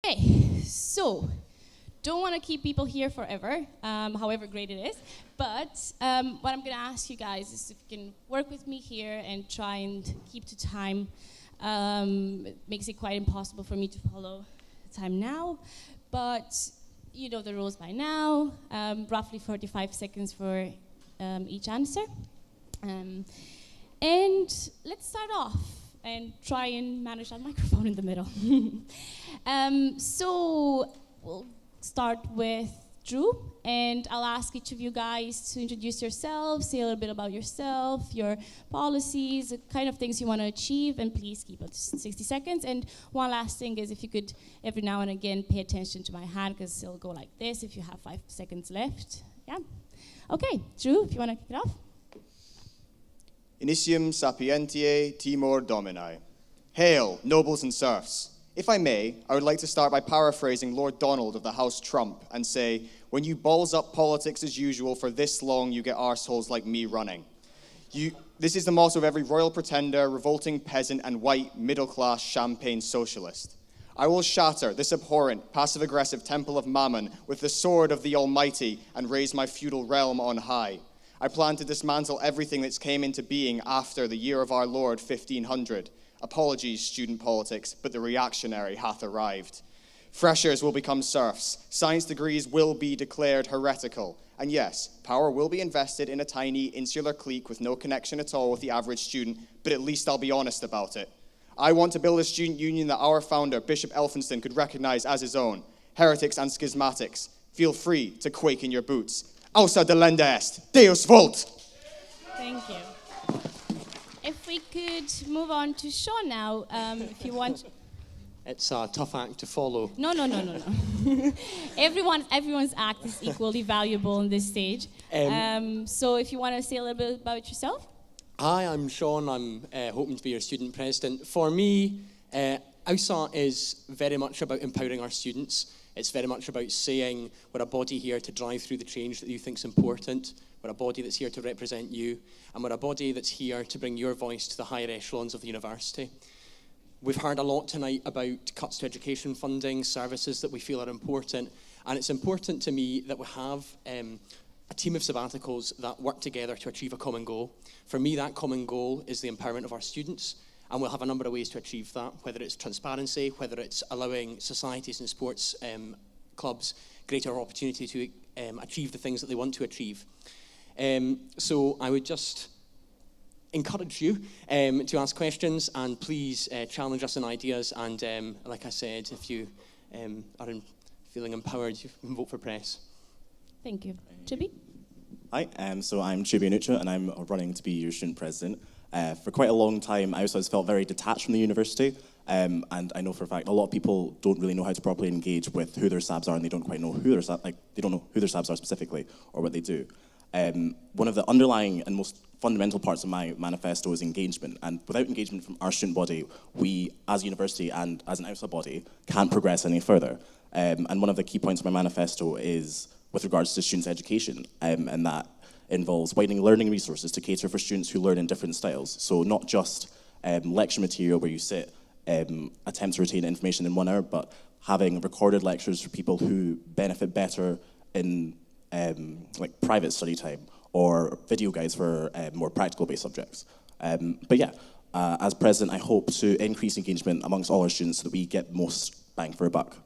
Okay, so don't want to keep people here forever, however great it is. But what I'm going to ask you guys is if you can work with me here and try and keep to time. It makes it quite impossible for me to follow the time now, but you know the rules by now. Roughly 45 seconds for each answer. And let's start off and try and manage that microphone in the middle. So we'll start with Drew, and I'll ask each of you guys to introduce yourselves, say a little bit about yourself, your policies, the kind of things you want to achieve, and please keep it to 60 seconds. And one last thing is if you could every now and again pay attention to my hand, because it'll go like this if you have 5 seconds left. Yeah? Okay, Drew, if you want to kick it off. Initium sapientiae timor domini. Hail, nobles and serfs. If I may, I would like to start by paraphrasing Lord Donald of the House Trump and say, when you balls up politics as usual for this long, you get arseholes like me running. This is the motto of every royal pretender, revolting peasant, and white middle-class champagne socialist. I will shatter this abhorrent, passive-aggressive temple of Mammon with the sword of the Almighty and raise my feudal realm on high. I plan to dismantle everything that's came into being after the year of our Lord 1500. Apologies, student politics, but the reactionary hath arrived. Freshers will become serfs. Science degrees will be declared heretical. And yes, power will be invested in a tiny, insular clique with no connection at all with the average student, but at least I'll be honest about it. I want to build a student union that our founder, Bishop Elphinston, could recognize as his own. Heretics and schismatics, feel free to quake in your boots. AUSA delenda est. Deus vult! Thank you. If we could move on to Sean now, if you want. It's a tough act to follow. No. Everyone's act is equally valuable on this stage. So if you want to say a little bit about yourself. Hi, I'm Sean. I'm hoping to be your student president. For me, AUSA is very much about empowering our students. It's very much about saying we're a body here to drive through the change that you think is important. We're a body that's here to represent you, and we're a body that's here to bring your voice to the higher echelons of the university. We've heard a lot tonight about cuts to education funding, services that we feel are important, and it's important to me that we have a team of sabbaticals that work together to achieve a common goal. For me, that common goal is the empowerment of our students, and we'll have a number of ways to achieve that, whether it's transparency, whether it's allowing societies and sports clubs greater opportunity to achieve the things that they want to achieve. So I would just encourage you to ask questions, and please challenge us in ideas. And like I said, if you are feeling empowered, you can vote for press. Thank you. Chibi? Hi, so I'm Chibi Anucha, and I'm running to be your student president. For quite a long time, I also felt very detached from the university, and I know for a fact a lot of people don't really know how to properly engage with who their SABs are, and they don't quite know who their they don't know who their SABs are specifically or what they do. One of the underlying and most fundamental parts of my manifesto is engagement, and without engagement from our student body, we as a university and as an AUSA body can't progress any further. And one of the key points of my manifesto is with regards to students' education, and that involves widening learning resources to cater for students who learn in different styles. So not just lecture material where you sit, attempt to retain information in 1 hour, but having recorded lectures for people who benefit better in like private study time, or video guides for more practical-based subjects. But yeah, as president, I hope to increase engagement amongst all our students so that we get most bang for a buck.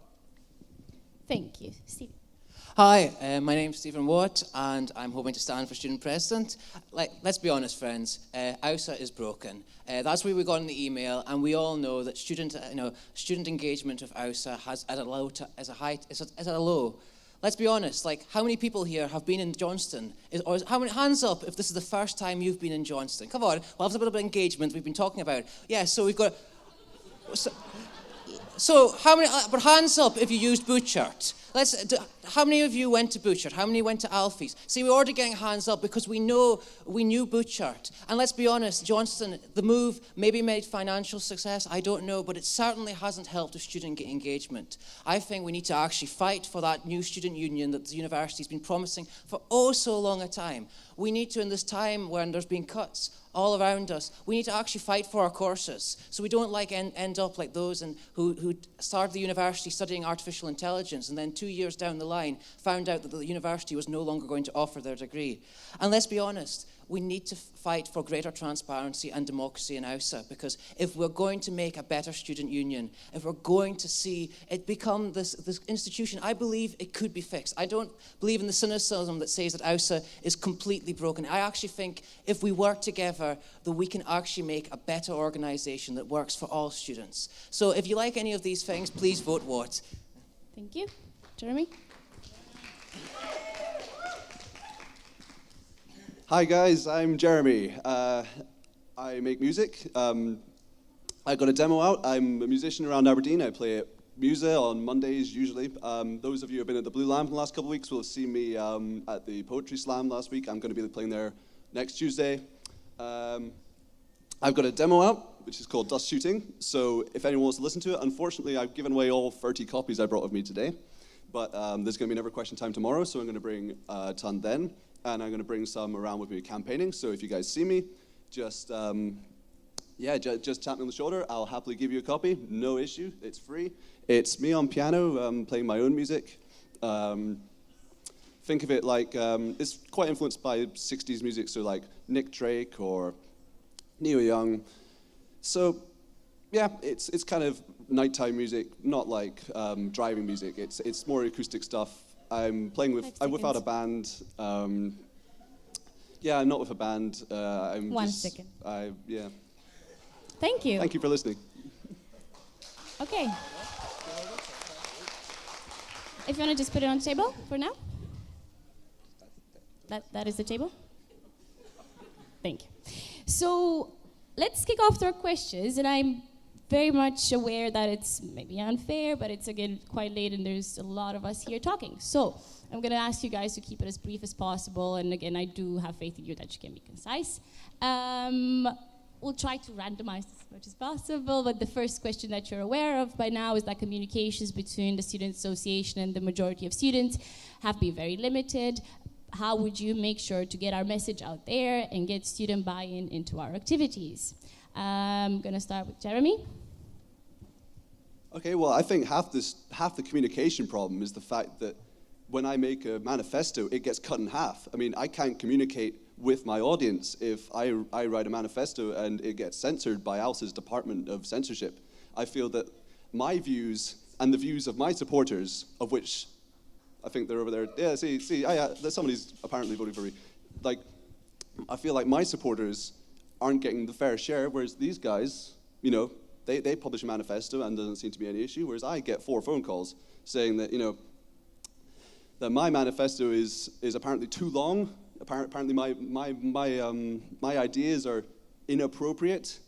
Thank you. Steve. Hi, my name's Stephen Watt, and I'm hoping to stand for student president. Let's be honest, friends. AUSA is broken. That's where we got in the email, and we all know that student engagement of AUSA has at a low. Let's be honest. How many people here have been in Johnston? How many hands up if this is the first time you've been in Johnston? Come on, we'll have a bit of engagement we've been talking about. Yeah, so we've got. So how many? But hands up if you used Butchart. How many of you went to Butchart? How many went to Alfie's? See, we're already getting hands up because we knew Butchart. And let's be honest, Johnston, the move maybe made financial success, I don't know, but it certainly hasn't helped with student engagement. I think we need to actually fight for that new student union that the university's been promising for oh so long a time. We need to, in this time when there's been cuts all around us, we need to actually fight for our courses so we don't end up like those who who started the university studying artificial intelligence and then 2 years down the line found out that the university was no longer going to offer their degree. And let's be honest, we need to fight for greater transparency and democracy in AUSA, because if we're going to make a better student union, if we're going to see it become this institution, I believe it could be fixed. I don't believe in the cynicism that says that AUSA is completely broken. I actually think if we work together, that we can actually make a better organisation that works for all students. So if you like any of these things, please vote what? Thank you. Jeremy? Hi guys, I'm Jeremy. I make music. I got a demo out. I'm a musician around Aberdeen. I play at AUSA on Mondays usually. Those of you who have been at the Blue Lamp in the last couple of weeks will have seen me at the Poetry Slam last week. I'm going to be playing there next Tuesday. I've got a demo out, which is called Dust Shooting. So if anyone wants to listen to it, unfortunately I've given away all 30 copies I brought with me today. But there's going to be another question time tomorrow, so I'm going to bring a ton then. And I'm going to bring some around with me campaigning. So if you guys see me, just tap me on the shoulder. I'll happily give you a copy. No issue. It's free. It's me on piano, playing my own music. Think of it like it's quite influenced by 60s music, so like Nick Drake or Neil Young. So yeah, it's kind of nighttime music, not like driving music. It's more acoustic stuff. I'm without a band. I'm not with a band. One second. Yeah. Thank you. Thank you for listening. Okay. If you want to just put it on the table for now. That is the table. Thank you. So let's kick off our questions, and I'm very much aware that it's maybe unfair, but it's again quite late and there's a lot of us here talking. So I'm going to ask you guys to keep it as brief as possible, and again, I do have faith in you that you can be concise. We'll try to randomize as much as possible, but the first question that you're aware of by now is that communications between the Student Association and the majority of students have been very limited. How would you make sure to get our message out there and get student buy-in into our activities? I'm going to start with Jeremy. Okay, well, I think half the communication problem is the fact that when I make a manifesto, it gets cut in half. I mean, I can't communicate with my audience if I write a manifesto and it gets censored by AUSA's Department of Censorship. I feel that my views and the views of my supporters, of which I think they're over there. Yeah, somebody's apparently voting for me. Like, I feel like my supporters aren't getting the fair share, whereas these guys, they publish a manifesto and doesn't seem to be any issue, whereas I get 4 phone calls saying that, that my manifesto is apparently too long. Apparently my ideas are inappropriate.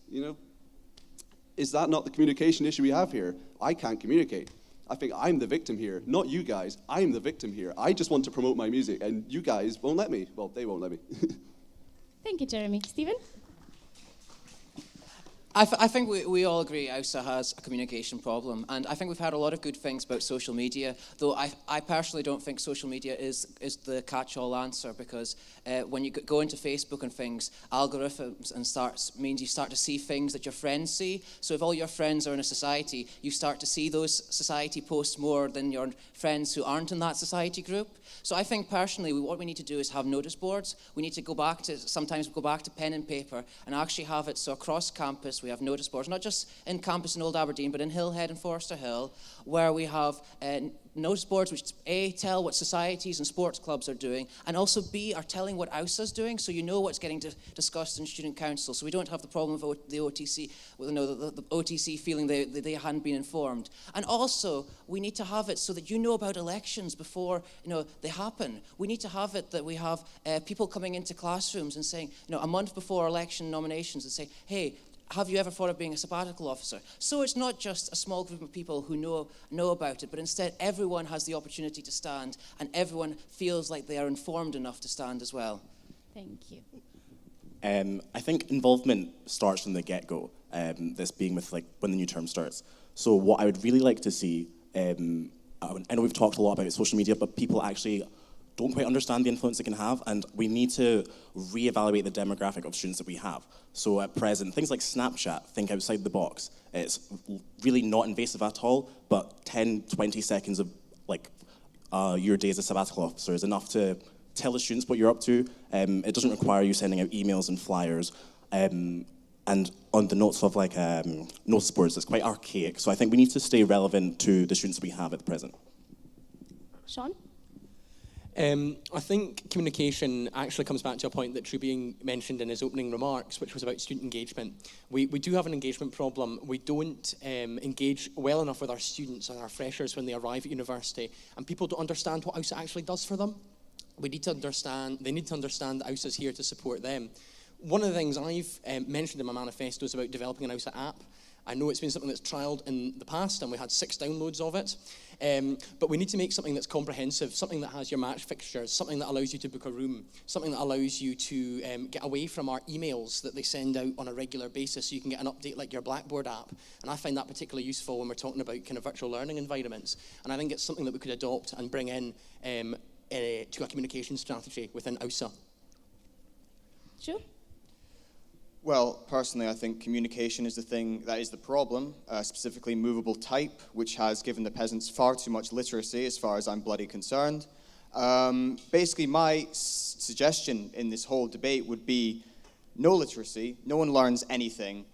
Is that not the communication issue we have here? I can't communicate. I think I'm the victim here, not you guys. I'm the victim here. I just want to promote my music, and you guys won't let me. Well, they won't let me. Thank you, Jeremy. Stephen? I think we all agree AUSA has a communication problem, and I think we've had a lot of good things about social media, though I personally don't think social media is the catch-all answer, because when you go into Facebook and things, algorithms means you start to see things that your friends see. So if all your friends are in a society, you start to see those society posts more than your friends who aren't in that society group. So I think personally what we need to do is have notice boards. We need to sometimes go back to pen and paper and actually have it so across campus we have notice boards, not just in campus in Old Aberdeen, but in Hillhead and Forster Hill, where we have notice boards which A, tell what societies and sports clubs are doing, and also B, are telling what AUSA is doing, so you know what's getting discussed in student council, so we don't have the problem of the OTC, the OTC feeling they hadn't been informed. And also, we need to have it so that you know about elections before they happen. We need to have it that we have people coming into classrooms and saying, a month before election nominations, and say, hey, have you ever thought of being a sabbatical officer? So it's not just a small group of people who know about it, but instead everyone has the opportunity to stand, and everyone feels like they are informed enough to stand as well. Thank you. I think involvement starts from the get-go, this being with when the new term starts. So what I would really like to see, I know we've talked a lot about social media, but people actually don't quite understand the influence it can have, and we need to reevaluate the demographic of students that we have. So at present, things like Snapchat, think outside the box. It's really not invasive at all, but 10, 20 seconds of your day as a sabbatical officer is enough to tell the students what you're up to. It doesn't require you sending out emails and flyers. And on the notes of notice boards, it's quite archaic. So I think we need to stay relevant to the students we have at the present. Sean? I think communication actually comes back to a point that Trubing mentioned in his opening remarks, which was about student engagement. We do have an engagement problem. We don't engage well enough with our students and our freshers when they arrive at university, and people don't understand what AUSA actually does for them. They need to understand that AUSA is here to support them. One of the things I've mentioned in my manifesto is about developing an AUSA app. I know it's been something that's trialled in the past, and we had 6 downloads of it. But we need to make something that's comprehensive, something that has your match fixtures, something that allows you to book a room, something that allows you to get away from our emails that they send out on a regular basis so you can get an update like your Blackboard app. And I find that particularly useful when we're talking about kind of virtual learning environments. And I think it's something that we could adopt and bring in to a communication strategy within AUSA. Sure. Well, personally, I think communication is the thing that is the problem, specifically movable type, which has given the peasants far too much literacy as far as I'm bloody concerned. Basically, my suggestion in this whole debate would be no literacy, no one learns anything.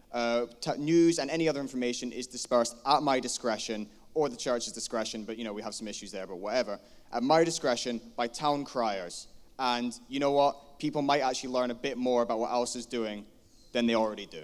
News and any other information is dispersed at my discretion or the church's discretion, but we have some issues there, but whatever. At my discretion by town criers. And you know what? People might actually learn a bit more about what AUSA is doing than they already do.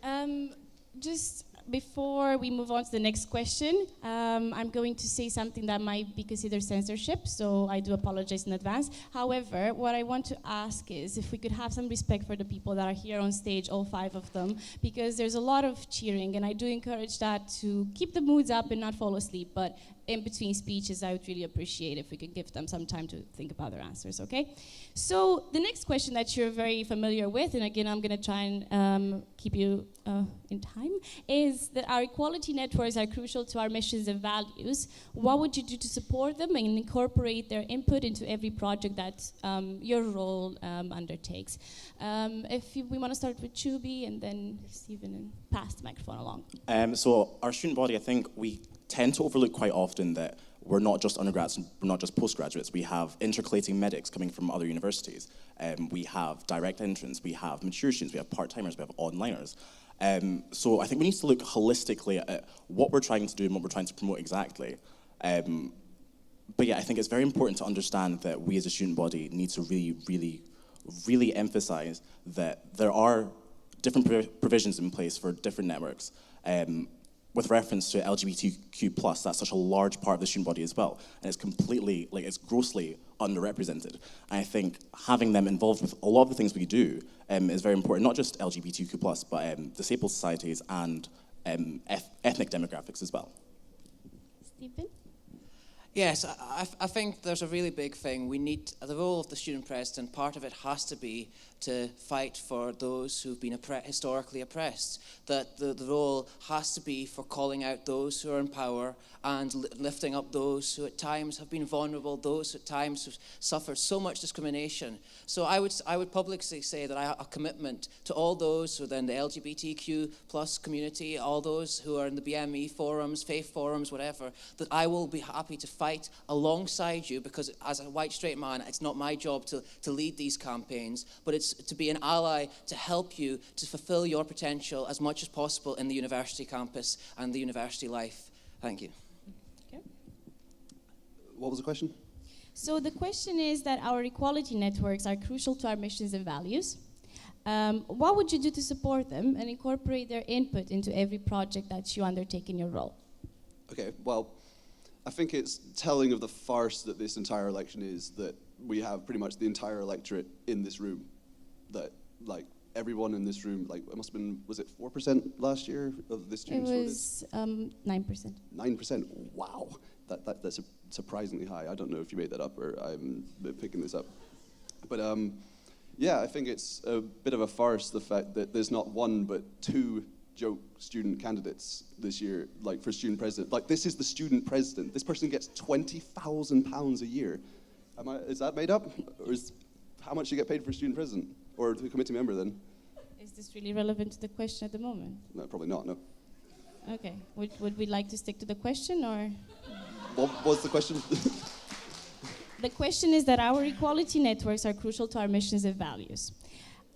Okay. Just before we move on to the next question, I'm going to say something that might be considered censorship, so I do apologize in advance. However, what I want to ask is if we could have some respect for the people that are here on stage, all 5 of them, because there's a lot of cheering, and I do encourage that to keep the moods up and not fall asleep, but in between speeches, I would really appreciate if we could give them some time to think about their answers, okay? So the next question that you're very familiar with, and again, I'm gonna try and keep you in time, is that our equality networks are crucial to our missions and values. What would you do to support them and incorporate their input into every project that your role undertakes? We wanna start with Chubi and then Stephen, and pass the microphone along. So our student body, I think we tend to overlook quite often that we're not just undergrads, we're not just postgraduates. We have intercalating medics coming from other universities. We have direct entrants, we have mature students, we have part-timers, we have onliners. So I think we need to look holistically at what we're trying to do and what we're trying to promote exactly. But yeah, I think it's very important to understand that we as a student body need to really emphasize that there are different provisions in place for different networks. With reference to LGBTQ+, that's such a large part of the student body as well. And it's completely, it's grossly underrepresented. And I think having them involved with a lot of the things we do is very important, not just LGBTQ+, but disabled societies and ethnic demographics as well. Stephen? Yes, I think there's a really big thing. We need the role of the student president. Part of it has to be to fight for those who've been historically oppressed. That the role has to be for calling out those who are in power and lifting up those who at times have been vulnerable, those at times who've suffered so much discrimination. So I would publicly say that I have a commitment to all those who are in the LGBTQ plus community, all those who are in the BME forums, faith forums, whatever, that I will be happy to fight alongside you, because as a white straight man, it's not my job to lead these campaigns, but it's to be an ally to help you to fulfill your potential as much as possible in the university campus and the university life. Thank you. Okay. What was the question? So the question is that our equality networks are crucial to our missions and values. What would you do to support them and incorporate their input into every project that you undertake in your role? Okay, well, I think it's telling of the farce that this entire election is that we have pretty much the entire electorate in this room. That, everyone in this room, it must have been, was it 4% last year of the students voted? It was 9%. 9%, wow. That's surprisingly high. I don't know if you made that up or I'm picking this up. But yeah, I think it's a bit of a farce, the fact that there's not one but 2 joke student candidates this year, like for student president. Like, this is the student president. This person gets £20,000 a year. Is that made up? Or is how much you get paid for student president? Or the committee member then? Is this really relevant to the question at the moment? No, probably not, no. Okay. Would we like to stick to the question, or? What was the question? The question is that our equality networks are crucial to our missions and values.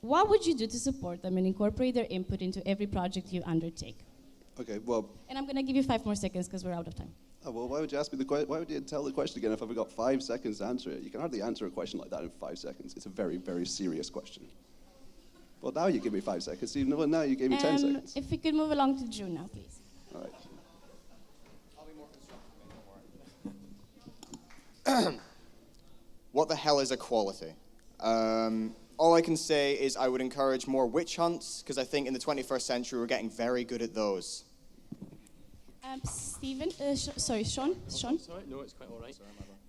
What would you do to support them and incorporate their input into every project you undertake? Okay, well... And I'm going to give you 5 more seconds because we're out of time. Oh, well, why would you ask me the question? Why would you tell the question again if I've got 5 seconds to answer it? You can hardly answer a question like that in 5 seconds. It's a very, very serious question. Well, now you give me 5 seconds. Even though now you gave me 10 seconds. If we could move along to June now, please. All right. I'll be more constructive. What the hell is equality? All I can say is I would encourage more witch hunts, because I think in the 21st century we're getting very good at those. Stephen, sorry, Sean? Sean? Sorry, no, it's quite all right.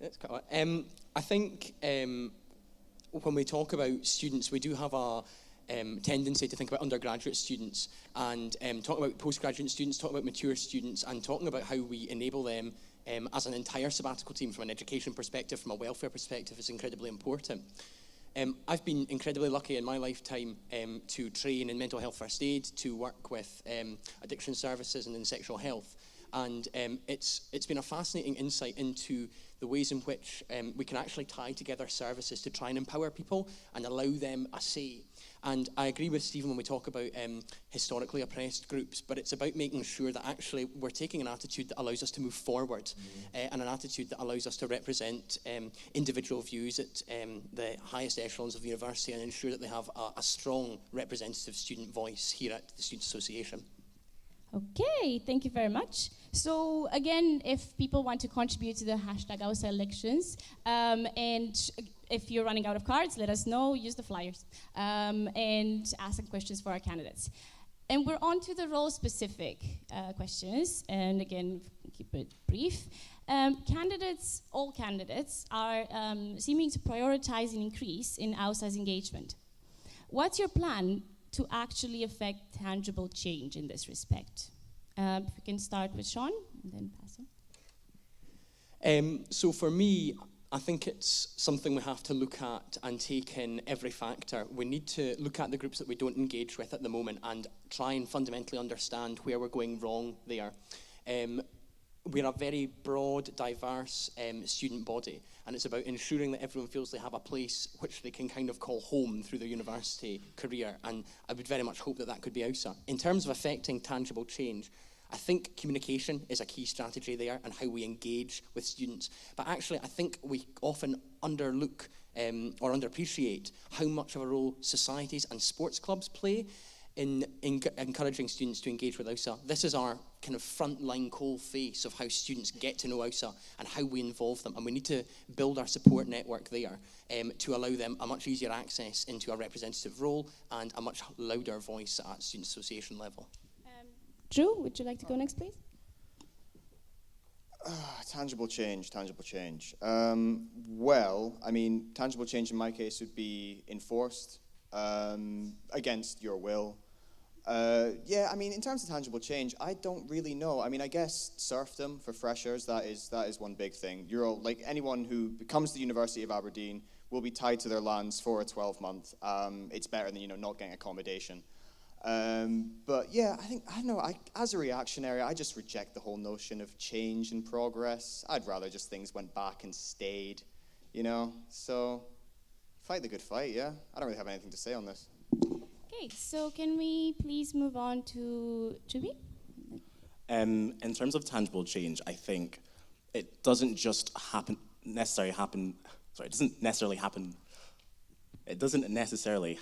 It's quite all right. I think when we talk about students, we do have a tendency to think about undergraduate students and talk about postgraduate students, talk about mature students, and talking about how we enable them as an entire sabbatical team from an education perspective, from a welfare perspective, is incredibly important. I've been incredibly lucky in my lifetime to train in mental health first aid, to work with addiction services and in sexual health. And it's been a fascinating insight into the ways in which we can actually tie together services to try and empower people and allow them a say. And I agree with Stephen when we talk about historically oppressed groups, but it's about making sure that actually we're taking an attitude that allows us to move forward and an attitude that allows us to represent individual views at the highest echelons of the university and ensure that they have a strong representative student voice here at the Student Association. Okay, thank you very much. So again, if people want to contribute to the hashtag AUSA elections, and if you're running out of cards, let us know, use the flyers, and ask some questions for our candidates. And we're on to the role-specific questions, and again, keep it brief. All candidates are seeming to prioritize an increase in AUSA's engagement. What's your plan to actually affect tangible change in this respect? If we can start with Sean, and then pass on. So for me, I think it's something we have to look at and take in every factor. We need to look at the groups that we don't engage with at the moment and try and fundamentally understand where we're going wrong there. We're a very broad, diverse student body, and it's about ensuring that everyone feels they have a place which they can kind of call home through their university career, and I would very much hope that that could be AUSA. In terms of affecting tangible change, I think communication is a key strategy there and how we engage with students. But actually, I think we often underlook or underappreciate how much of a role societies and sports clubs play in encouraging students to engage with AUSA. This is our kind of frontline coal face of how students get to know AUSA and how we involve them. And we need to build our support network there to allow them a much easier access into a representative role and a much louder voice at student association level. Drew, would you like to go next, please? Tangible change. Well, I mean, tangible change in my case would be enforced against your will. Yeah, I mean, in terms of tangible change, I don't really know. I mean, I guess serfdom for freshers, that is one big thing. You're all, like, anyone who comes to the University of Aberdeen will be tied to their lands for a 12-month. It's better than, not getting accommodation. But yeah, I don't know, as a reactionary, I just reject the whole notion of change and progress. I'd rather just things went back and stayed, So, fight the good fight, yeah? I don't really have anything to say on this. Okay, so can we please move on to Juby? In terms of tangible change, I think it doesn't necessarily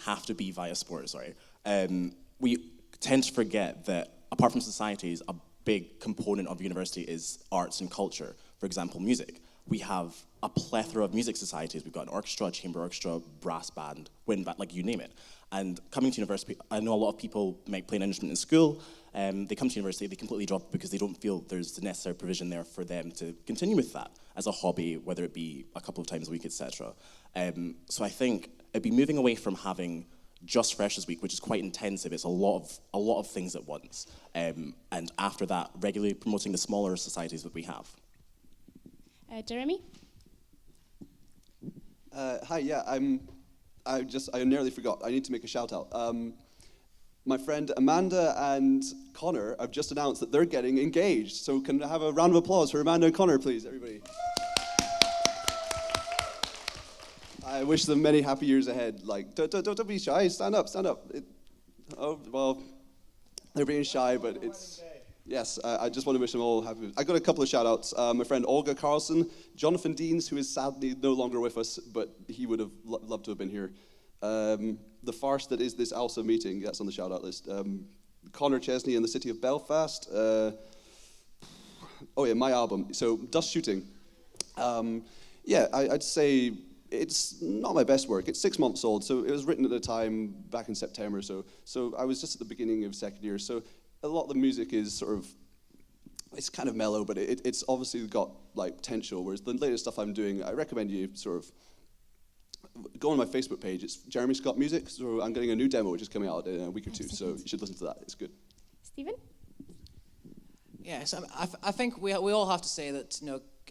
have to be via sport, we tend to forget that apart from societies, a big component of university is arts and culture. For example, music. We have a plethora of music societies. We've got an orchestra, chamber orchestra, brass band, wind band, like you name it. And coming to university, I know a lot of people might play an instrument in school. They come to university, they completely drop it because they don't feel there's the necessary provision there for them to continue with that as a hobby, whether it be a couple of times a week, etc. So I think it'd be moving away from having just Freshers Week, which is quite intensive. It's a lot of things at once. And after that, regularly promoting the smaller societies that we have. Jeremy? Hi, yeah, I nearly forgot. I need to make a shout out. My friend Amanda and Connor have just announced that they're getting engaged. So can I have a round of applause for Amanda and Connor, please, everybody? I wish them many happy years ahead. Like, don't be shy. Stand up. Oh, well, they're being shy, but it's... Yes, I just want to wish them all happy. I got a couple of shout-outs. My friend Olga Carlson, Jonathan Deans, who is sadly no longer with us, but he would have loved to have been here. The farce that is this AUSA meeting, that's on the shout-out list. Connor Chesney and the City of Belfast. My album. So, Dust Shooting. I'd say it's not my best work. It's 6 months old, so it was written at the time back in September. So I was just at the beginning of second year. So a lot of the music is sort of, it's kind of mellow, but it's obviously got like potential. Whereas the latest stuff I'm doing, I recommend you sort of go on my Facebook page. It's Jeremy Scott Music. So I'm getting a new demo which is coming out in a week or two. So you should listen to that. It's good. Stephen? Yes, I think we all have to say that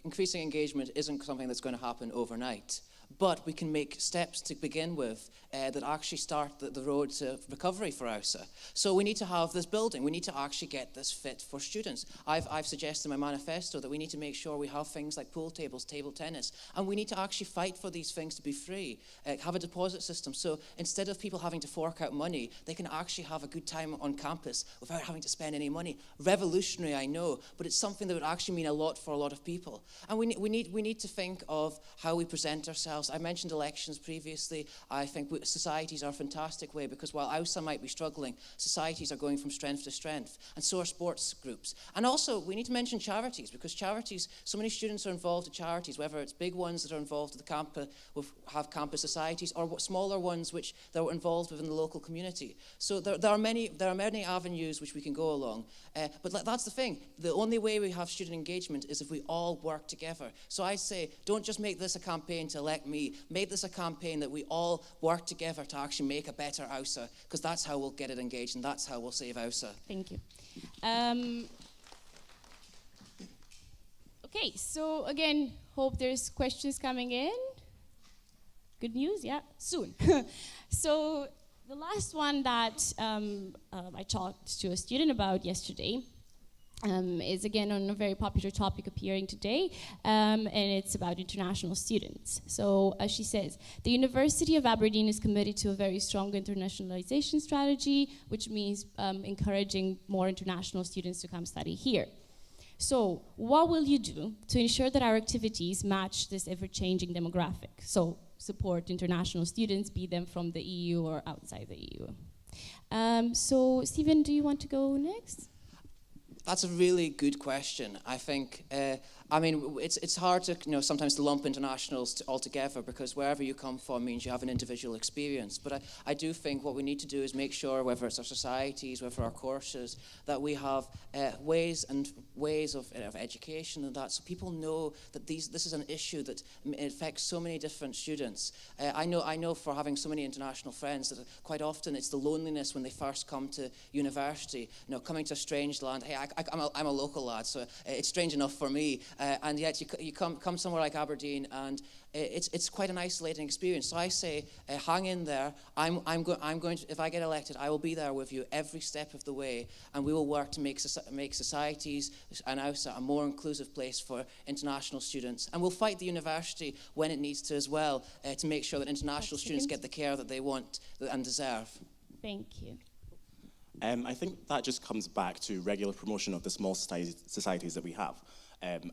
increasing engagement isn't something that's going to happen overnight. But we can make steps to begin with that actually start the road to recovery for AUSA. So we need to have this building. We need to actually get this fit for students. I've suggested in my manifesto that we need to make sure we have things like pool tables, table tennis, and we need to actually fight for these things to be free, have a deposit system. So instead of people having to fork out money, they can actually have a good time on campus without having to spend any money. Revolutionary, I know, but it's something that would actually mean a lot for a lot of people. And we need to think of how we present ourselves. I mentioned elections previously. I think societies are a fantastic way because while AUSA might be struggling, societies are going from strength to strength, and so are sports groups. And also, we need to mention charities because charities, so many students are involved in charities, whether it's big ones that are involved with the campus, have campus societies, or smaller ones which they're involved within the local community. So there are many avenues which we can go along. But that's the thing. The only way we have student engagement is if we all work together. So I say, don't just make this a campaign to elect me. Make this a campaign that we all work together to actually make a better AUSA, because that's how we'll get it engaged and that's how we'll save AUSA. Thank you. Okay, so again, hope there's questions coming in. Good news, yeah, soon. So the last one that I talked to a student about yesterday is again on a very popular topic appearing today, and it's about international students. So as she says, the University of Aberdeen is committed to a very strong internationalization strategy, which means encouraging more international students to come study here. So what will you do to ensure that our activities match this ever-changing demographic? So support international students, be them from the EU or outside the EU. So Stephen, do you want to go next? That's a really good question. I think, it's hard to, sometimes to lump internationals all together because wherever you come from means you have an individual experience. But I do think what we need to do is make sure, whether it's our societies, whether our courses, that we have ways of education and that, so people know that this is an issue that affects so many different students. I know for having so many international friends that quite often it's the loneliness when they first come to university, coming to a strange land. Hey, I'm a local lad, so it's strange enough for me. And yet you come somewhere like Aberdeen, and it's quite an isolating experience. So I say, hang in there. I'm going to, if I get elected, I will be there with you every step of the way, and we will work to make societies and AUSA a more inclusive place for international students. And we'll fight the university when it needs to as well, to make sure that international students get the care that they want and deserve. Thank you. I think that just comes back to regular promotion of the small societies that we have.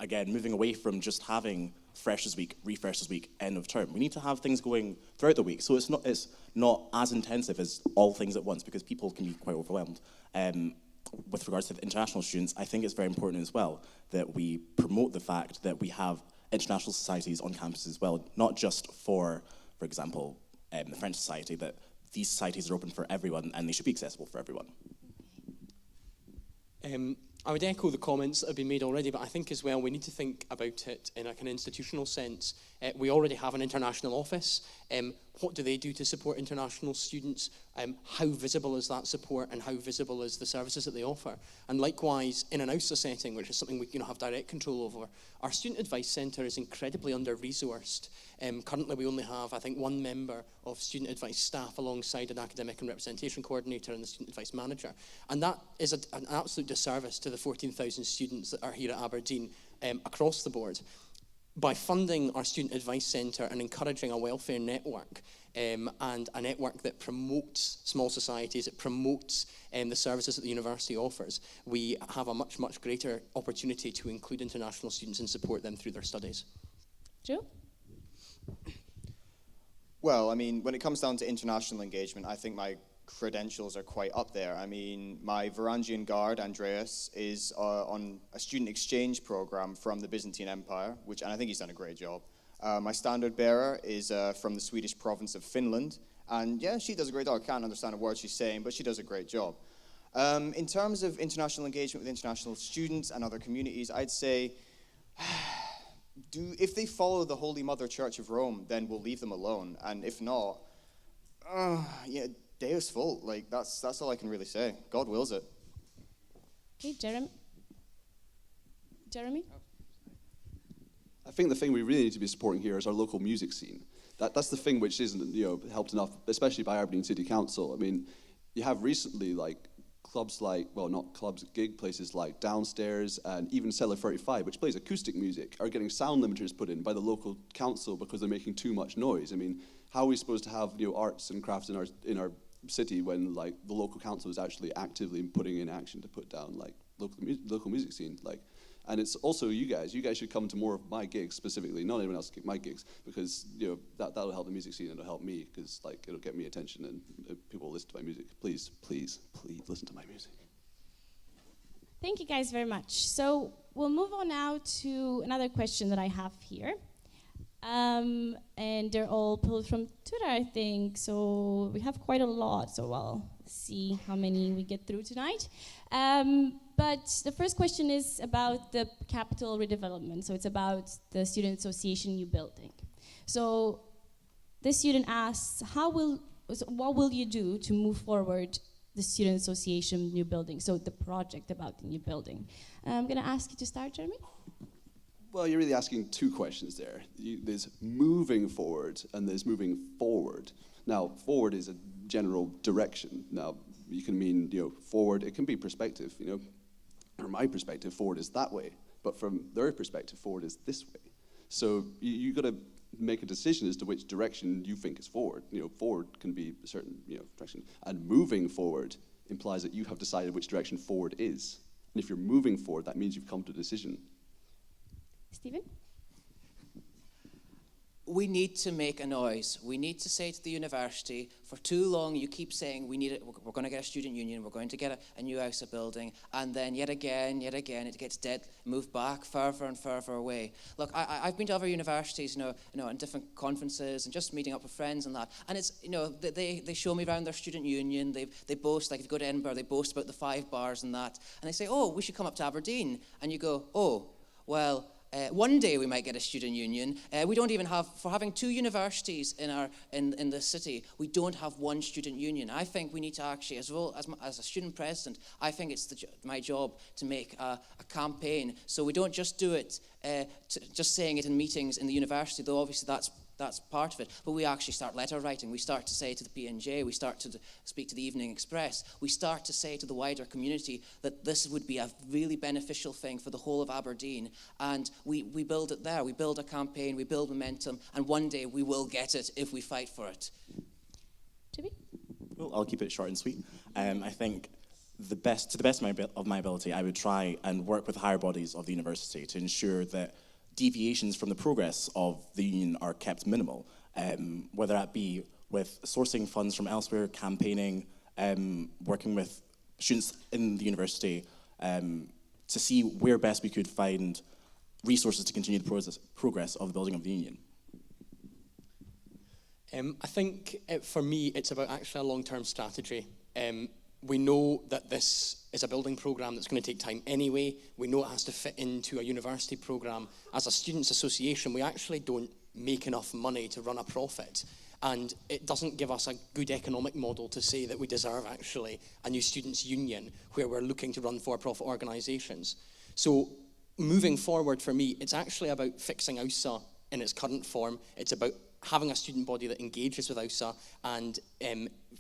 Again, moving away from just having Freshers Week, Refreshers Week, end of term. We need to have things going throughout the week, so it's not as intensive as all things at once, because people can be quite overwhelmed. With regards to the international students, I think it's very important as well that we promote the fact that we have international societies on campus as well, not just for example, the French Society, that these societies are open for everyone and they should be accessible for everyone. I would echo the comments that have been made already, but I think as well we need to think about it in a kind of institutional sense. We already have an international office. What do they do to support international students? How visible is that support, and how visible is the services that they offer? And likewise, in an AUSA setting, which is something we have direct control over, our Student Advice Centre is incredibly under-resourced. Currently, we only have, I think, one member of Student Advice staff alongside an Academic and Representation Coordinator and the Student Advice Manager. And that is an absolute disservice to the 14,000 students that are here at Aberdeen across the board. By funding our Student Advice Centre and encouraging a welfare network, and a network that promotes small societies, it promotes the services that the university offers, we have a much, much greater opportunity to include international students and support them through their studies. Joe? Well, I mean, when it comes down to international engagement, I think my credentials are quite up there. I mean, my Varangian guard, Andreas, is on a student exchange program from the Byzantine Empire, and I think he's done a great job. My standard bearer is from the Swedish province of Finland, and yeah, she does a great job. I can't understand a word she's saying, but she does a great job. In terms of international engagement with international students and other communities, I'd say, if they follow the Holy Mother Church of Rome, then we'll leave them alone, and if not, yeah, Deus vult, like that's all I can really say. God wills it. Okay, Jeremy? I think the thing we really need to be supporting here is our local music scene. That's the thing which isn't helped enough, especially by Aberdeen City Council. I mean, you have recently clubs not clubs, gig places like Downstairs and even Cellar 35, which plays acoustic music, are getting sound limiters put in by the local council because they're making too much noise. I mean, how are we supposed to have arts and crafts in our city when the local council is actually actively putting in action to put down local music scene? And it's also you guys should come to more of my gigs specifically, not anyone else, my gigs, because that'll help the music scene and it'll help me because it'll get me attention and people will listen to my music. Please listen to my music. Thank you guys very much. So we'll move on now to another question that I have here. And they're all pulled from Twitter, I think. So we have quite a lot, so I'll see how many we get through tonight. But the first question is about the capital redevelopment. So it's about the Student Association new building. So this student asks, what will you do to move forward the Student Association new building? So the project about the new building. I'm going to ask you to start, Jeremy. Well, you're really asking two questions there. There's moving forward and there's moving forward. Now, forward is a general direction. Now, you can mean, forward, it can be perspective, From my perspective, forward is that way. But from their perspective, forward is this way. So you got to make a decision as to which direction you think is forward. Forward can be a certain, direction. And moving forward implies that you have decided which direction forward is. And if you're moving forward, that means you've come to a decision. Stephen? We need to make a noise. We need to say to the university, for too long you keep saying we're going to get a student union, we're going to get a new AUSA building, and then yet again, it gets moved back further and further away. Look, I've been to other universities, in different conferences and just meeting up with friends and that, and it's, they show me around their student union, they boast, like if you go to Edinburgh, they boast about the 5 bars and that, and they say, oh, we should come up to Aberdeen, and you go, oh, well, one day we might get a student union. We don't even have, for having 2 universities in the city, we don't have one student union. I think we need to actually, as a student president, I think it's my job to make a campaign. So we don't just do it, just saying it in meetings in the university, though obviously that's part of it, but we actually start letter writing. We start to say to the PNJ, we start to speak to the Evening Express, we start to say to the wider community that this would be a really beneficial thing for the whole of Aberdeen, and we build it there. We build a campaign, we build momentum, and one day we will get it if we fight for it. Jimmy? Well, I'll keep it short and sweet. I think to the best of my ability, I would try and work with higher bodies of the university to ensure that deviations from the progress of the union are kept minimal, whether that be with sourcing funds from elsewhere, campaigning, working with students in the university to see where best we could find resources to continue the progress of the building of the union. I think for me, it's about actually a long-term strategy. We know that this is a building programme that's going to take time anyway. We know it has to fit into a university programme. As a students' association, we actually don't make enough money to run a profit. And it doesn't give us a good economic model to say that we deserve actually a new students' union where we're looking to run for-profit organisations. So moving forward for me, it's actually about fixing AUSA in its current form. It's about having a student body that engages with AUSA and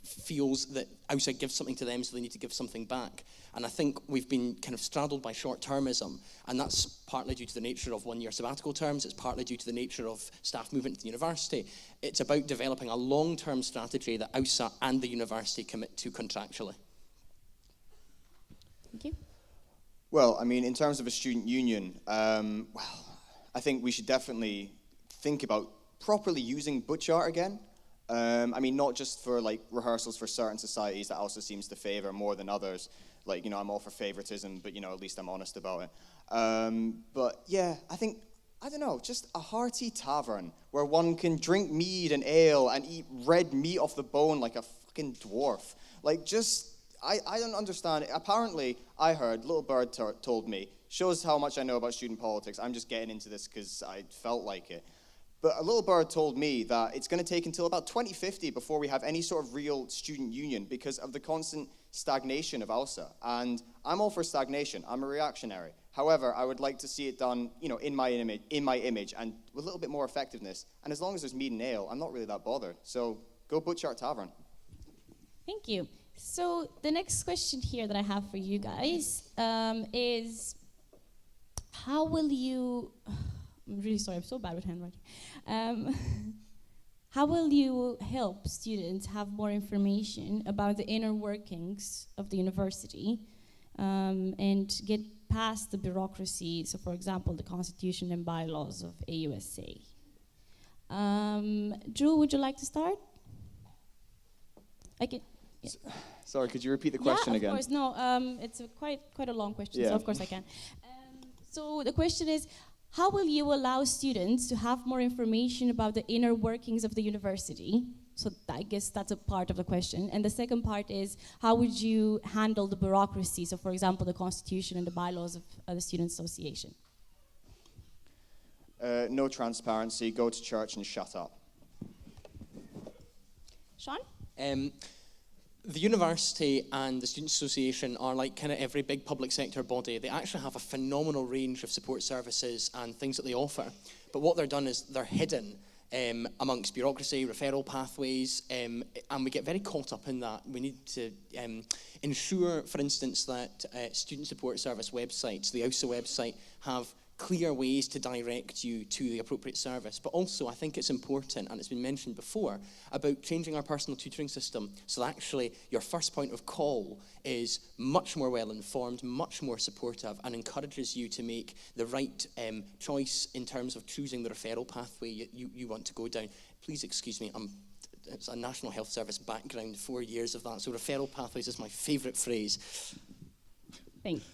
feels that AUSA gives something to them, so they need to give something back. And I think we've been kind of straddled by short-termism, and that's partly due to the nature of one-year sabbatical terms. It's partly due to the nature of staff movement to the university. It's about developing a long-term strategy that AUSA and the university commit to contractually. Thank you. Well, I mean, in terms of a student union, I think we should definitely think about properly using Butch Art again. I mean, not just for like rehearsals for certain societies that AUSA seems to favor more than others. Like, I'm all for favoritism, but, at least I'm honest about it. But yeah, I don't know, just a hearty tavern where one can drink mead and ale and eat red meat off the bone like a fucking dwarf. Like, I don't understand. Apparently, I heard, Little Bird told me, shows how much I know about student politics. I'm just getting into this because I felt like it. But a Little Bird told me that it's going to take until about 2050 before we have any sort of real student union because of the constant stagnation of AUSA. And I'm all for stagnation. I'm a reactionary. However, I would like to see it done, in my image and with a little bit more effectiveness. And as long as there's mead and ale, I'm not really that bothered. So go Butch Art Tavern. Thank you. So the next question here that I have for you guys is, how will you... I'm really sorry, I'm so bad with handwriting. How will you help students have more information about the inner workings of the university and get past the bureaucracy, so for example, the constitution and bylaws of AUSA? Drew, would you like to start? I can. Yeah. Sorry, could you repeat the question again? Yeah, of course. No, it's quite a long question, so of course I can. So the question is, how will you allow students to have more information about the inner workings of the university? So I guess that's a part of the question. And the second part is, how would you handle the bureaucracy? So for example, the constitution and the bylaws of the student association. No transparency, go to church and shut up. Sean? The university and the Student Association are like kind of every big public sector body. They actually have a phenomenal range of support services and things that they offer. But what they're done is they're hidden amongst bureaucracy, referral pathways, and we get very caught up in that. We need to ensure, for instance, that student support service websites, the AUSA website, have clear ways to direct you to the appropriate service. But also, I think it's important, and it's been mentioned before, about changing our personal tutoring system so that actually your first point of call is much more well-informed, much more supportive, and encourages you to make the right choice in terms of choosing the referral pathway you want to go down. Please excuse me, it's a National Health Service background, 4 years of that, so referral pathways is my favourite phrase. Thanks.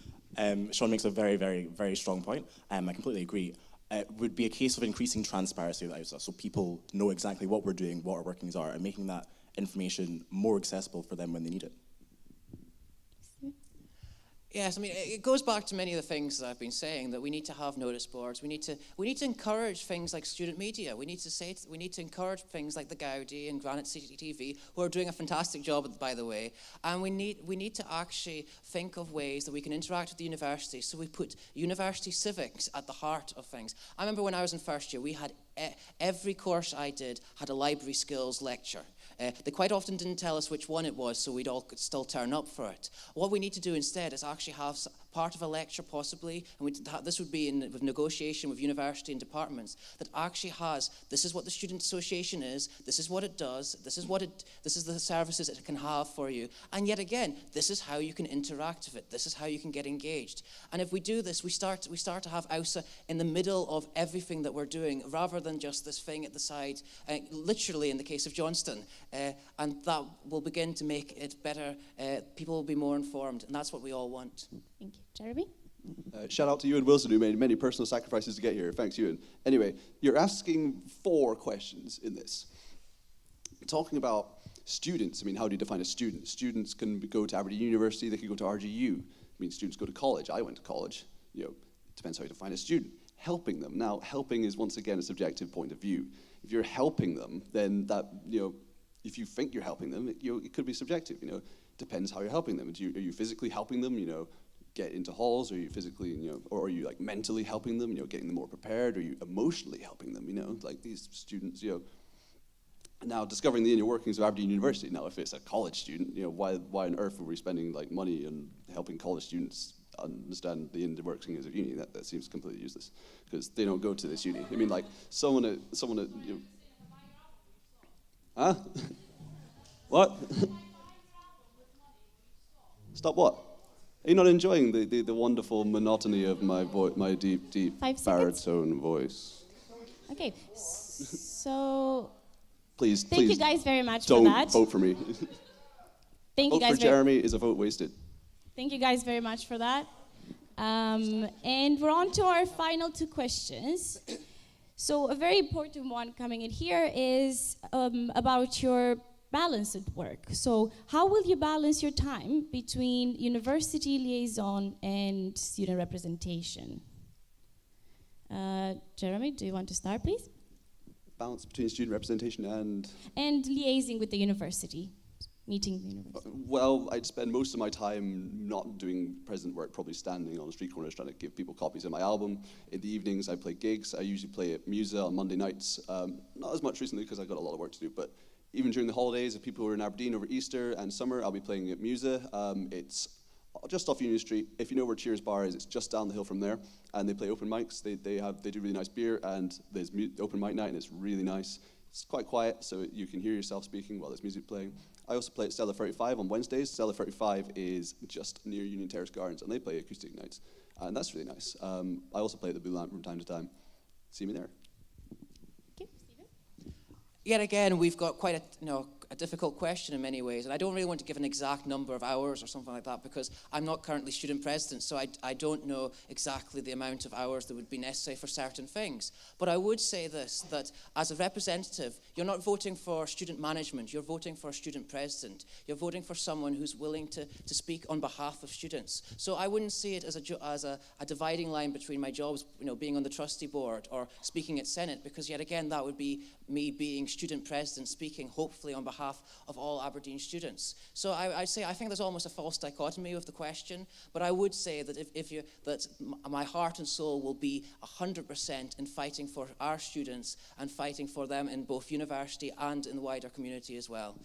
Sean makes a very, very, very strong point. I completely agree. It would be a case of increasing transparency with AUSA so people know exactly what we're doing, what our workings are, and making that information more accessible for them when they need it. Yes, I mean, it goes back to many of the things that I've been saying, that we need to have notice boards. We need to encourage things like student media. We need to encourage things like the Gaudi and Granite CCTV, who are doing a fantastic job, by the way. And we need to actually think of ways that we can interact with the university. So we put university civics at the heart of things. I remember when I was in first year, we had every course I did had a library skills lecture. They quite often didn't tell us which one it was, so we'd all could still turn up for it. What we need to do instead is actually have part of a lecture, possibly, and this would be with negotiation with university and departments, that actually has, this is what the Student Association is, this is what it does, this is the services it can have for you, and yet again, this is how you can interact with it, this is how you can get engaged. And if we do this, we start to have AUSA in the middle of everything that we're doing, rather than just this thing at the side, literally in the case of Johnston, and that will begin to make it better. People will be more informed, and that's what we all want. Thank you. Jeremy? Shout out to Ewan Wilson, who made many personal sacrifices to get here. Thanks, Ewan. Anyway, you're asking 4 questions in this. Talking about students, I mean, how do you define a student? Students can go to Aberdeen University, they can go to RGU. I mean, students go to college. I went to college. It depends how you define a student. helping them. Now, helping is once again a subjective point of view. If you're helping them, then that, if you think you're helping them, it could be subjective. Depends how you're helping them. Are you physically helping them? Get into halls? Are you physically, or are you like mentally helping them? Getting them more prepared? Are you emotionally helping them? Like these students, Now, discovering the inner workings of Aberdeen University. Now, if it's a college student, why on earth were we spending like money on helping college students understand the inner workings of uni? That seems completely useless because they don't go to this uni. I mean, like someone at huh? What? Stop what? Are you not enjoying the wonderful monotony of my deep 5 seconds? baritone voice? Okay, so Please, thank please you guys very much don't for that. vote for me. Thank you Vote for guys. Jeremy is a vote wasted. Thank you guys very much for that. And we're on to our final 2 questions. So a very important one coming in here is about your balance at work. So how will you balance your time between university liaison and student representation? Jeremy, do you want to start, please? Balance between student representation and liaising with the university, meeting the university. Well, I'd spend most of my time not doing president work, probably standing on street corners trying to give people copies of my album. In the evenings, I play gigs. I usually play at AUSA on Monday nights. Not as much recently because I've got a lot of work to do, but even during the holidays, if people are in Aberdeen over Easter and summer, I'll be playing at AUSA. It's just off Union Street. If you know where Cheers Bar is, it's just down the hill from there, and they play open mics. They do really nice beer, and there's open mic night, and it's really nice. It's quite quiet, so you can hear yourself speaking while there's music playing. I also play at Stella 35 on Wednesdays. Stella 35 is just near Union Terrace Gardens, and they play acoustic nights, and that's really nice. I also play at the Blue Lamp from time to time. See me there. Okay, Stephen? Yet again, we've got quite a difficult question in many ways, and I don't really want to give an exact number of hours or something like that because I'm not currently student president, so I don't know exactly the amount of hours that would be necessary for certain things. But I would say this, that as a representative, you're not voting for student management, you're voting for a student president. You're voting for someone who's willing to speak on behalf of students. So I wouldn't see it as a dividing line between my jobs, being on the trustee board or speaking at Senate, because yet again, that would be me being student president, speaking hopefully on behalf of all Aberdeen students. So I think there's almost a false dichotomy with the question, but I would say that that my heart and soul will be 100% in fighting for our students and fighting for them in both university and in the wider community as well.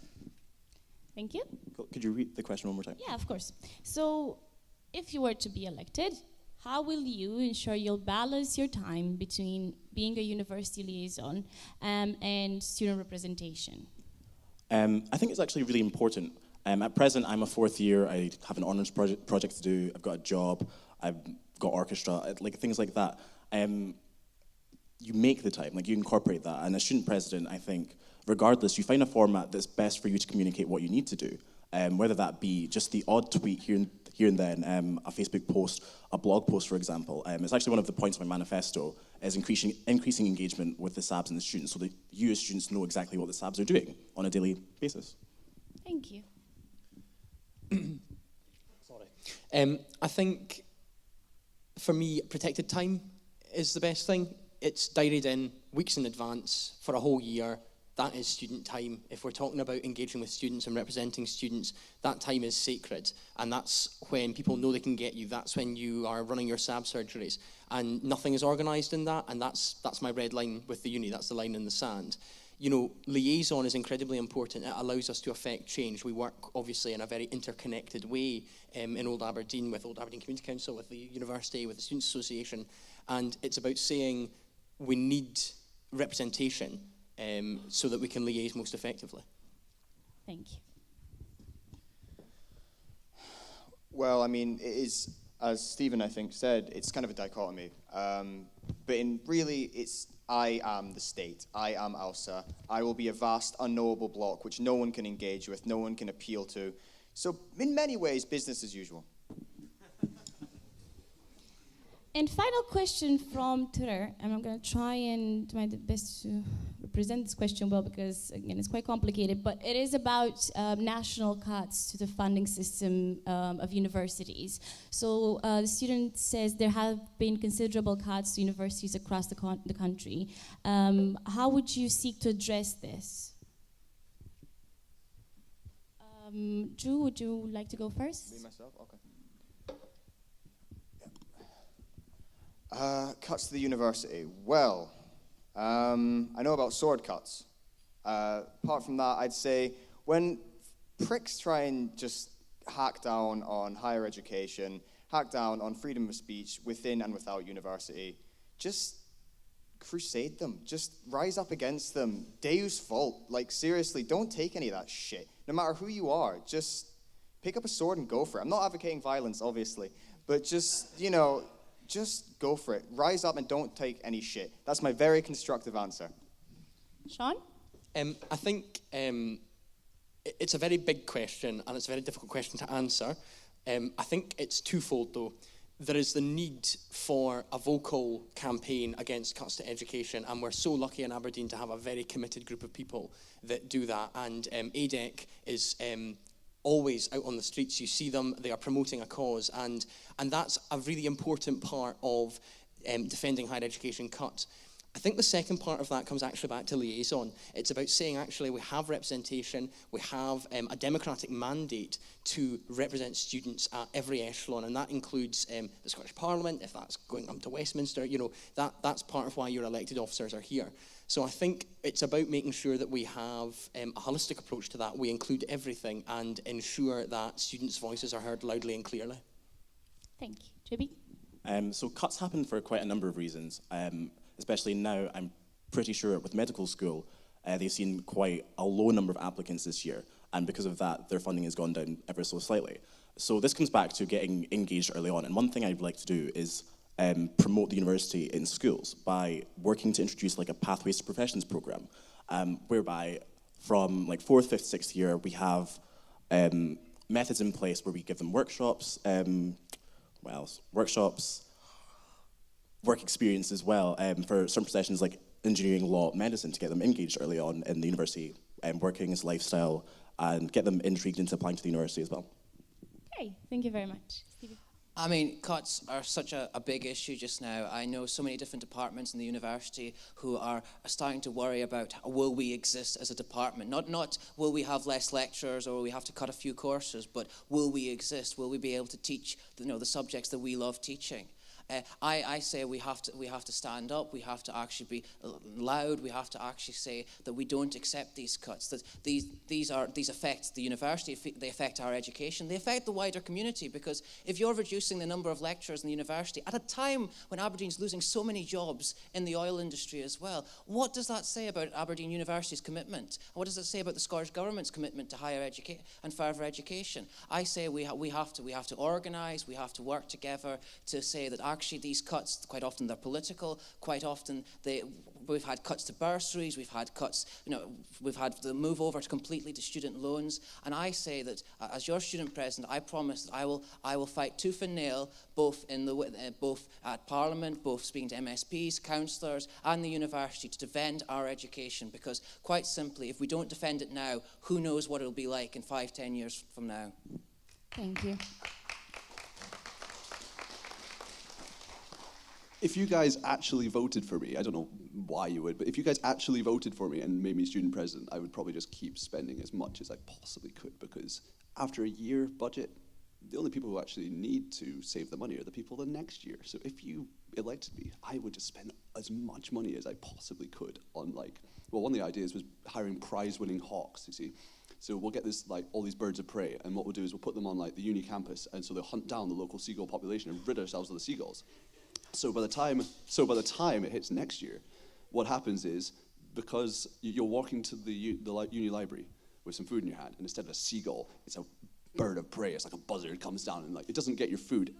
Thank you. Could you read the question one more time? Yeah, of course. So if you were to be elected, how will you ensure you'll balance your time between being a university liaison and student representation? I think it's actually really important. At present, I'm a 4th year. I have an honours project to do. I've got a job. I've got orchestra, like things like that. You make the time, like you incorporate that. And as student president, I think, regardless, you find a format that's best for you to communicate what you need to do. Whether that be just the odd tweet here and then, a Facebook post, a blog post, for example. It's actually one of the points of my manifesto, is increasing engagement with the SABs and the students so that you as students know exactly what the SABs are doing on a daily basis. Thank you. Sorry. I think, for me, protected time is the best thing. It's diaried in weeks in advance for a whole year. That is student time. If we're talking about engaging with students and representing students, that time is sacred. And that's when people know they can get you. That's when you are running your SAB surgeries. And nothing is organised in that. And that's my red line with the uni. That's the line in the sand. Liaison is incredibly important. It allows us to affect change. We work, obviously, in a very interconnected way in Old Aberdeen, with Old Aberdeen Community Council, with the university, with the Students' Association. And it's about saying we need representation so that we can liaise most effectively. Thank you. Well, I mean, it is, as Stephen, I think, said, it's kind of a dichotomy. But it's I am the state. I am AUSA. I will be a vast, unknowable block which no one can engage with, no one can appeal to. So in many ways, business as usual. And final question from Twitter, and I'm going to try and do my best to represent this question well because, again, it's quite complicated, but it is about national cuts to the funding system of universities. So the student says there have been considerable cuts to universities across the country. How would you seek to address this? Drew, would you like to go first? Me, myself? Okay. Cuts to the university. Well, I know about sword cuts. Apart from that, I'd say when pricks try and just hack down on higher education, hack down on freedom of speech within and without university, just crusade them. Just rise up against them. Deus vult. Like, seriously, don't take any of that shit. No matter who you are, just pick up a sword and go for it. I'm not advocating violence, obviously, but just, just go for it. Rise up and don't take any shit. That's my very constructive answer. Sean? I think it's a very big question and it's a very difficult question to answer. I think it's twofold though. There is the need for a vocal campaign against cuts to education, and we're so lucky in Aberdeen to have a very committed group of people that do that. And ADEC is always out on the streets. You see them, they are promoting a cause, and that's a really important part of defending higher education cuts. I think the second part of that comes actually back to liaison. It's about saying actually we have representation, we have a democratic mandate to represent students at every echelon, and that includes the Scottish Parliament, if that's going up to Westminster, that's part of why your elected officers are here. So I think it's about making sure that we have a holistic approach to that. We include everything and ensure that students' voices are heard loudly and clearly. Thank you. JB? So cuts happen for quite a number of reasons. Especially now, I'm pretty sure with medical school, they've seen quite a low number of applicants this year, and because of that, their funding has gone down ever so slightly. So this comes back to getting engaged early on, and one thing I'd like to do is promote the university in schools by working to introduce like a Pathways to Professions program, whereby from like 4th, 5th, 6th year, we have methods in place where we give them workshops, work experience as well for some professions like engineering, law, medicine, to get them engaged early on in the university, working as lifestyle, and get them intrigued into applying to the university as well. Okay, thank you very much. Stevie? I mean, cuts are such a big issue just now. I know so many different departments in the university who are starting to worry about will we exist as a department. Not will we have less lecturers or will we have to cut a few courses, but will we exist? Will we be able to teach the subjects that we love teaching? I say we have to stand up. We have to actually be loud. We have to actually say that we don't accept these cuts. That these affect the university. They affect our education. They affect the wider community, because if you're reducing the number of lecturers in the university at a time when Aberdeen's losing so many jobs in the oil industry as well, what does that say about Aberdeen University's commitment? What does it say about the Scottish Government's commitment to higher education and further education? I say we have to organise. We have to work together to say that actually these cuts, quite often they're political, quite often we've had cuts to bursaries, we've had cuts, we've had the move over completely to student loans, and I say that as your student president, I promise that I will fight tooth and nail, both at Parliament, both speaking to MSPs, councillors, and the university to defend our education, because quite simply, if we don't defend it now, who knows what it'll be like in 5-10 years from now. Thank you. If you guys actually voted for me, I don't know why you would, but if you guys actually voted for me and made me student president, I would probably just keep spending as much as I possibly could, because after a year budget, the only people who actually need to save the money are the people the next year. So if you elected me, I would just spend as much money as I possibly could on one of the ideas was hiring prize-winning hawks, you see. So we'll get all these birds of prey, and what we'll do is we'll put them on the uni campus, and so they'll hunt down the local seagull population and rid ourselves of the seagulls. So by the time it hits next year, what happens is, because you're walking to the uni library with some food in your hand, and instead of a seagull, it's a bird of prey. It's like a buzzard comes down and it doesn't get your food.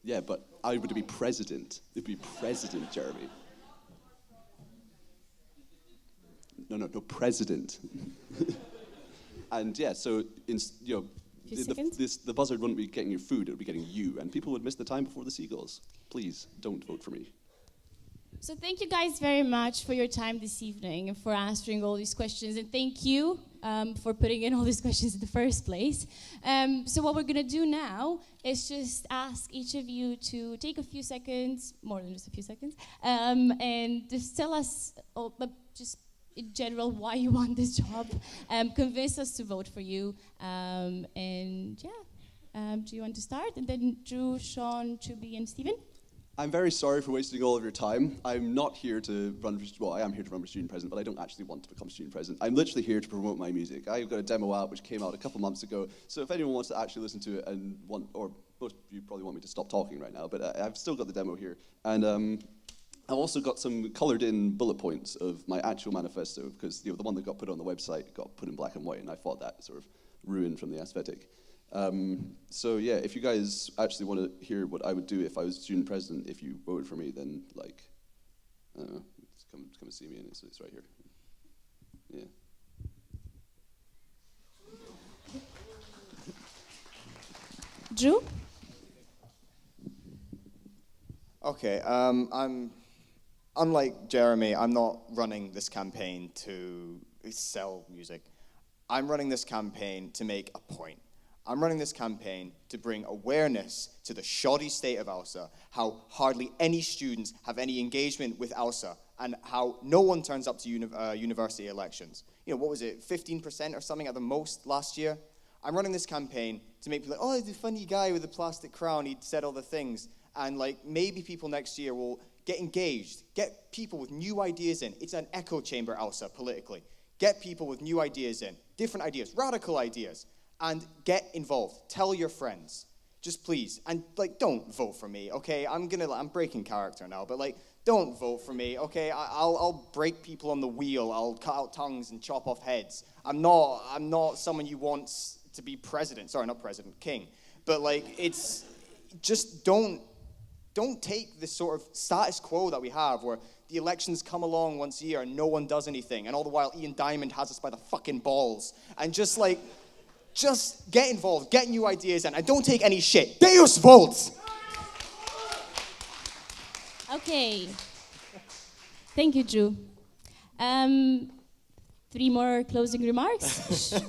Yeah, but I would be president. It'd be president, Jeremy. No, president. And yeah, so Few seconds. The buzzard wouldn't be getting your food, it would be getting you, and people would miss the time before the seagulls. Please, don't vote for me. So thank you guys very much for your time this evening and for answering all these questions. And thank you for putting in all these questions in the first place. So what we're going to do now is just ask each of you to take a few seconds, more than just a few seconds, and just tell us, just in general, why you want this job. Convince us to vote for you. And yeah, do you want to start? And then Drew, Sean, Chubi, and Stephen? I'm very sorry for wasting all of your time. I'm not here to run for, well, I am here to run for student president, but I don't actually want to become student president. I'm literally here to promote my music. I've got a demo out which came out a couple months ago, so if anyone wants to actually listen to it and want, or most of you probably want me to stop talking right now, but I've still got the demo here. And I've also got some colored in bullet points of my actual manifesto, because the one that got put on the website got put in black and white, and I thought that sort of ruined from the aesthetic. So yeah, if you guys actually want to hear what I would do if I was student president, if you voted for me, then like, I don't know, come and see me, and it's right here. Yeah. Drew? Okay, I'm unlike Jeremy, I'm not running this campaign to sell music. I'm running this campaign to make a point. I'm running this campaign to bring awareness to the shoddy state of AUSA, how hardly any students have any engagement with AUSA, and how no one turns up to university elections. You know, what was it, 15% or something at the most last year? I'm running this campaign to make people like, oh, the funny guy with the plastic crown, he said all the things. And like, maybe people next year will get engaged, get people with new ideas in. It's an echo chamber, AUSA, politically. Get people with new ideas in, different ideas, radical ideas. And get involved. Tell your friends. Just please. And like, don't vote for me, okay? I'm breaking character now, but like, don't vote for me, okay? I'll break people on the wheel. I'll cut out tongues and chop off heads. I'm not someone you want to be president. Sorry, not president, king. But like, it's just don't take this sort of status quo that we have where the elections come along once a year and no one does anything. And all the while, Ian Diamond has us by the fucking balls. And just like, just get involved, get new ideas in, and don't take any shit. Deus Vult! Okay. Thank you, Drew. 3 more closing remarks.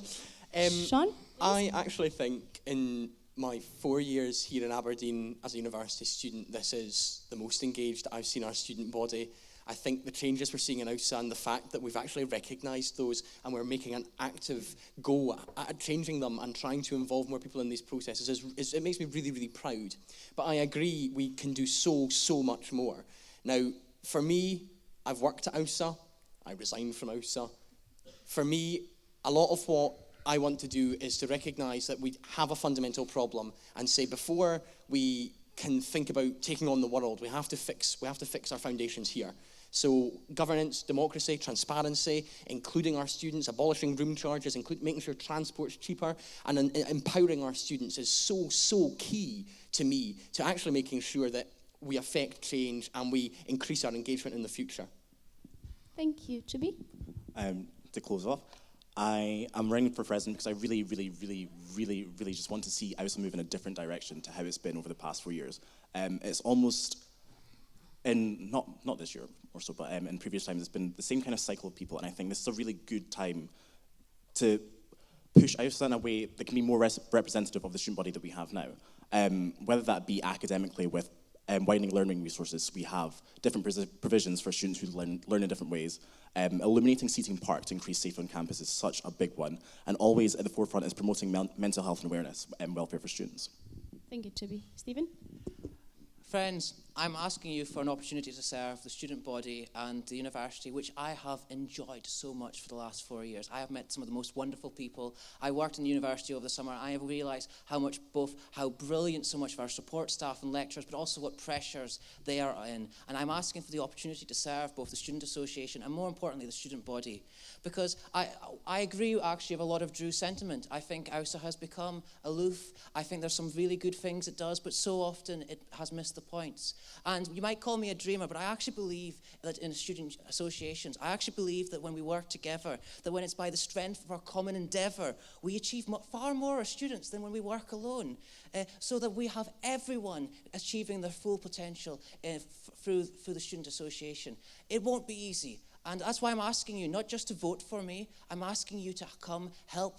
Sean? I actually think in my 4 years here in Aberdeen as a university student, this is the most engaged I've seen our student body. I think the changes we're seeing in AUSA and the fact that we've actually recognised those and we're making an active go at changing them and trying to involve more people in these processes, it makes me really, really proud. But I agree we can do so much more. Now, for me, I've worked at AUSA. I resigned from AUSA. For me, a lot of what I want to do is to recognise that we have a fundamental problem and say before we can think about taking on the world, we have to fix our foundations here. So governance, democracy, transparency, including our students, abolishing room charges, making sure transport's cheaper, and empowering our students is so key to me to actually making sure that we affect change and we increase our engagement in the future. Thank you. Chubi? To close off, I am running for president because I really just want to see AUSA move in a different direction to how it's been over the past 4 years. It's almost, in not this year or so, but in previous times, it's been the same kind of cycle of people, and I think this is a really good time to push AUSA in a way that can be more representative of the student body that we have now. Whether that be academically with widening learning resources, we have different provisions for students who learn in different ways. Illuminating Seating Park to increase safety on campus is such a big one, and always at the forefront is promoting mental health and awareness and welfare for students. Thank you, Chubi. Stephen? Friends, I'm asking you for an opportunity to serve the student body and the university, which I have enjoyed so much for the last 4 years. I have met some of the most wonderful people. I worked in the university over the summer. I have realised how brilliant so much of our support staff and lecturers, but also what pressures they are in. And I'm asking for the opportunity to serve both the student association and, more importantly, the student body. Because I agree, actually, with a lot of Drew's sentiment. I think AUSA has become aloof. I think there's some really good things it does, but so often it has missed the points. And you might call me a dreamer, but I actually believe that in student associations, I actually believe that when we work together, that when it's by the strength of our common endeavour, we achieve far more as students than when we work alone, so that we have everyone achieving their full potential through the student association. It won't be easy. And that's why I'm asking you not just to vote for me, I'm asking you to come help